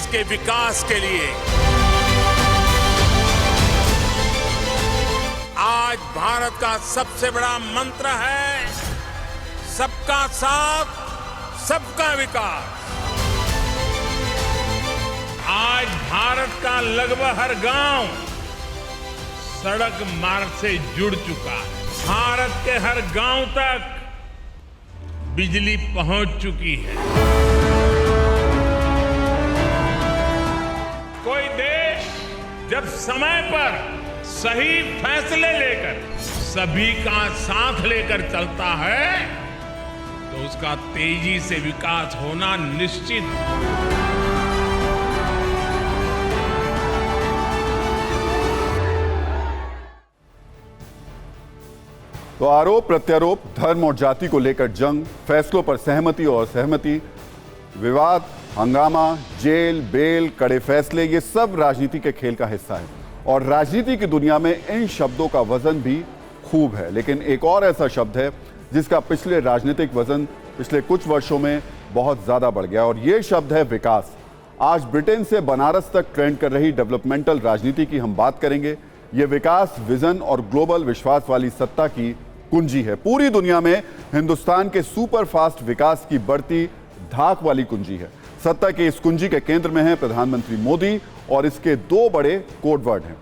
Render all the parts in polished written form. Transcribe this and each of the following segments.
के विकास के लिए आज भारत का सबसे बड़ा मंत्र है सबका साथ, सबका विकास। आज भारत का लगभग हर गांव सड़क मार्ग से जुड़ चुका है। भारत के हर गांव तक बिजली पहुंच चुकी है। कोई देश जब समय पर सही फैसले लेकर सभी का साथ लेकर चलता है तो उसका तेजी से विकास होना निश्चित है। तो आरोप प्रत्यारोप, धर्म और जाति को लेकर जंग, फैसलों पर सहमति और असहमति, विवाद, हंगामा, जेल, बेल, कड़े फैसले, ये सब राजनीति के खेल का हिस्सा है और राजनीति की दुनिया में इन शब्दों का वजन भी खूब है। लेकिन एक और ऐसा शब्द है जिसका पिछले राजनीतिक वजन पिछले कुछ वर्षों में बहुत ज्यादा बढ़ गया और ये शब्द है विकास। आज ब्रिटेन से बनारस तक ट्रेंड कर रही डेवलपमेंटल राजनीति की हम बात करेंगे। ये विकास, विजन और ग्लोबल विश्वास वाली सत्ता की कुंजी है। पूरी दुनिया में हिंदुस्तान के सुपर फास्ट विकास की बढ़ती धाक वाली कुंजी है। सत्ता के इस कुंजी के केंद्र में है प्रधानमंत्री मोदी और इसके दो बड़े कोडवर्ड हैं।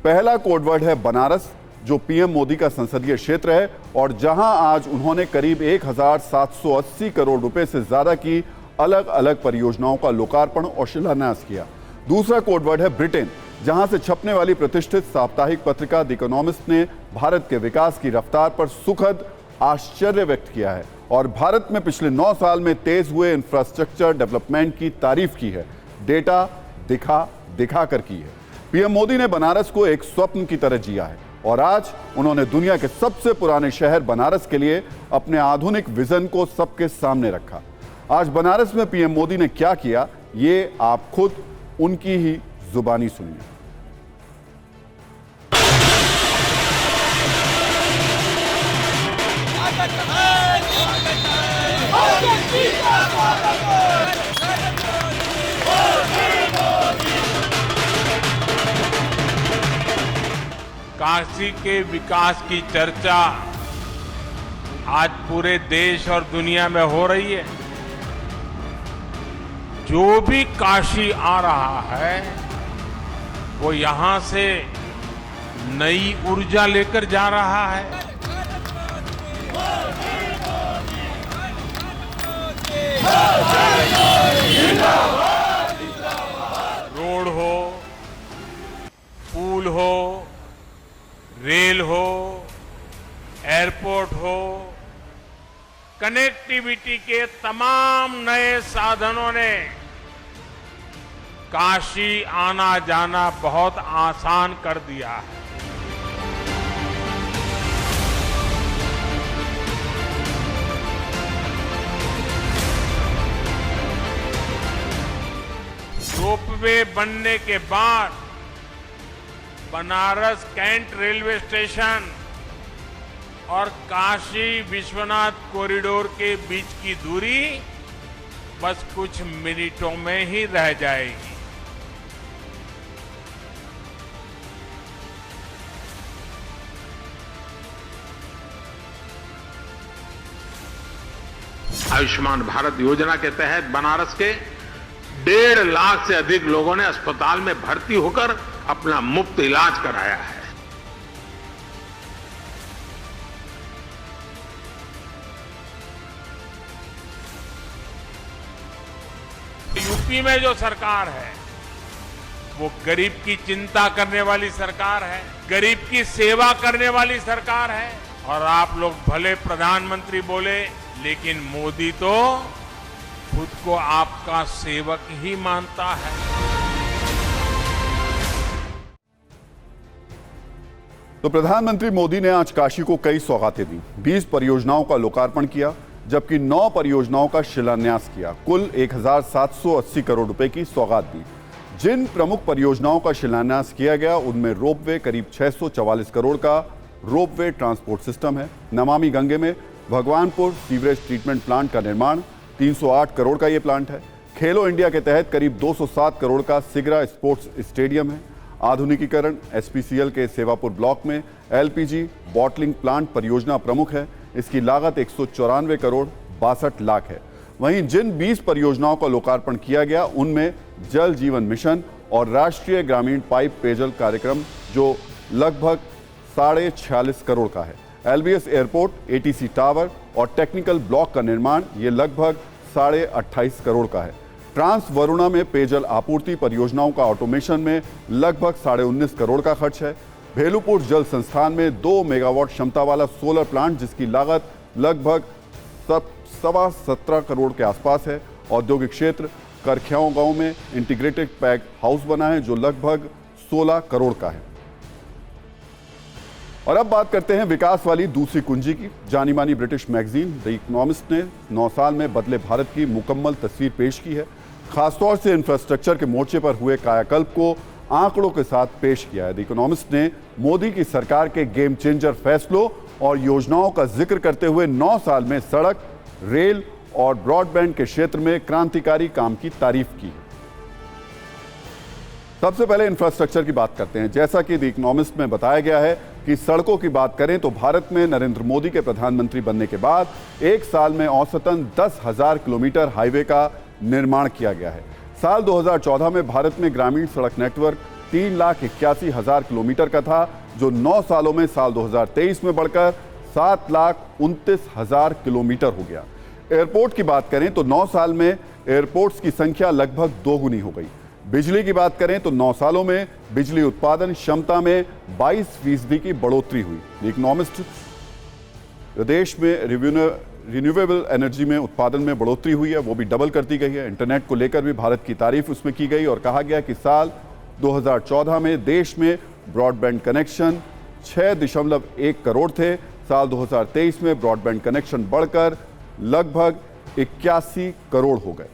पहला कोडवर्ड है बनारस, जो पीएम मोदी का संसदीय क्षेत्र है और जहां आज उन्होंने करीब 1780 करोड़ रुपए से ज्यादा की अलग अलग परियोजनाओं का लोकार्पण और शिलान्यास किया। दूसरा कोडवर्ड है ब्रिटेन, जहां से छपने वाली प्रतिष्ठित साप्ताहिक पत्रिका द इकोनॉमिस्ट ने भारत के विकास की रफ्तार पर सुखद आश्चर्य व्यक्त किया है और भारत में पिछले 9 साल में तेज हुए इंफ्रास्ट्रक्चर डेवलपमेंट की तारीफ की है। डेटा दिखा कर की है। पीएम मोदी ने बनारस को एक स्वप्न की तरह जिया है और आज उन्होंने दुनिया के सबसे पुराने शहर बनारस के लिए अपने आधुनिक विजन को सबके सामने रखा। आज बनारस में पीएम मोदी ने क्या किया, ये आप खुद उनकी ही जुबानी सुनिए। काशी के विकास की चर्चा आज पूरे देश और दुनिया में हो रही है। जो भी काशी आ रहा है वो यहां से नई ऊर्जा लेकर जा रहा है। रोड हो, पुल हो, रेल हो, एयरपोर्ट हो, कनेक्टिविटी के तमाम नए साधनों ने काशी आना जाना बहुत आसान कर दिया है। रोपवे बनने के बाद बनारस कैंट रेलवे स्टेशन और काशी विश्वनाथ कॉरिडोर के बीच की दूरी बस कुछ मिनटों में ही रह जाएगी। आयुष्मान भारत योजना के तहत बनारस के 1.5 लाख से अधिक लोगों ने अस्पताल में भर्ती होकर अपना मुफ्त इलाज कराया है। यूपी में जो सरकार है वो गरीब की चिंता करने वाली सरकार है, गरीब की सेवा करने वाली सरकार है। और आप लोग भले प्रधानमंत्री बोले, लेकिन मोदी तो खुद को आपका सेवक ही मानता है। तो प्रधानमंत्री मोदी ने आज काशी को कई सौगातें दी। 20 परियोजनाओं का लोकार्पण किया, जबकि 9 परियोजनाओं का शिलान्यास किया। कुल 1780 करोड़ रुपए की सौगात दी। जिन प्रमुख परियोजनाओं का शिलान्यास किया गया उनमें रोपवे करीब 644 करोड़ का रोपवे ट्रांसपोर्ट सिस्टम है। नमामि गंगे में भगवानपुर सीवरेज ट्रीटमेंट प्लांट का निर्माण 308 करोड़ का ये प्लांट है। खेलो इंडिया के तहत करीब 207 करोड़ का सिगरा स्पोर्ट्स स्टेडियम है। आधुनिकीकरण एसपीसीएल के सेवापुर ब्लॉक में एलपीजी बॉटलिंग प्लांट परियोजना प्रमुख है। इसकी लागत 194 करोड़ 62 लाख है। वहीं जिन 20 परियोजनाओं का लोकार्पण किया गया उनमें जल जीवन मिशन और राष्ट्रीय ग्रामीण पाइप पेयजल कार्यक्रम जो लगभग 46.5 करोड़ का है। एलबीएस एयरपोर्ट, एटीसी टावर और टेक्निकल ब्लॉक का निर्माण ये लगभग 28.5 करोड़ का है। ट्रांस वरुणा में पेयजल आपूर्ति परियोजनाओं का ऑटोमेशन में लगभग 19.5 करोड़ का खर्च है। भेलुपुर जल संस्थान में 2 मेगावाट क्षमता वाला सोलर प्लांट जिसकी लागत लगभग 17.25 करोड़ के आसपास है। औद्योगिक क्षेत्र करख्याओं गांव में इंटीग्रेटेड पैक हाउस बना है जो लगभग 16 करोड़ का है। और अब बात करते हैं विकास वाली दूसरी कुंजी की। जानी मानी ब्रिटिश मैगजीन द इकोनॉमिस्ट ने 9 साल में बदले भारत की मुकम्मल तस्वीर पेश की है। खासतौर से इंफ्रास्ट्रक्चर के मोर्चे पर हुए कायाकल्प को आंकड़ों के साथ पेश किया है। द इकोनॉमिस्ट ने मोदी की सरकार के गेम चेंजर फैसलों और योजनाओं का जिक्र करते हुए 9 साल में सड़क, रेल और ब्रॉडबैंड के क्षेत्र में क्रांतिकारी काम की तारीफ की। सबसे पहले इंफ्रास्ट्रक्चर की बात करते हैं। जैसा कि द इकोनॉमिस्ट में बताया गया है कि सड़कों की बात करें तो भारत में नरेंद्र मोदी के प्रधानमंत्री बनने के बाद एक साल में औसतन 10,000 किलोमीटर हाईवे का निर्माण किया गया है। साल 2014 में भारत में ग्रामीण सड़क नेटवर्क 3,81,000 किलोमीटर का था जो 9 सालों में साल 2023 में बढ़कर 7,29,000 किलोमीटर हो गया। एयरपोर्ट की बात करें तो 9 साल में एयरपोर्ट्स की संख्या लगभग दोगुनी हो गई। बिजली की बात करें तो 9 सालों में बिजली उत्पादन क्षमता में 22% की बढ़ोतरी हुई। इकोनॉमिस्ट प्रदेश में रिन्यूएबल एनर्जी में उत्पादन में बढ़ोतरी हुई है, वो भी डबल कर दी गई है। इंटरनेट को लेकर भी भारत की तारीफ उसमें की गई और कहा गया कि साल 2014 में देश में ब्रॉडबैंड कनेक्शन 6.1 करोड़ थे। साल 2023 में ब्रॉडबैंड कनेक्शन बढ़कर लगभग 81 करोड़ हो गए।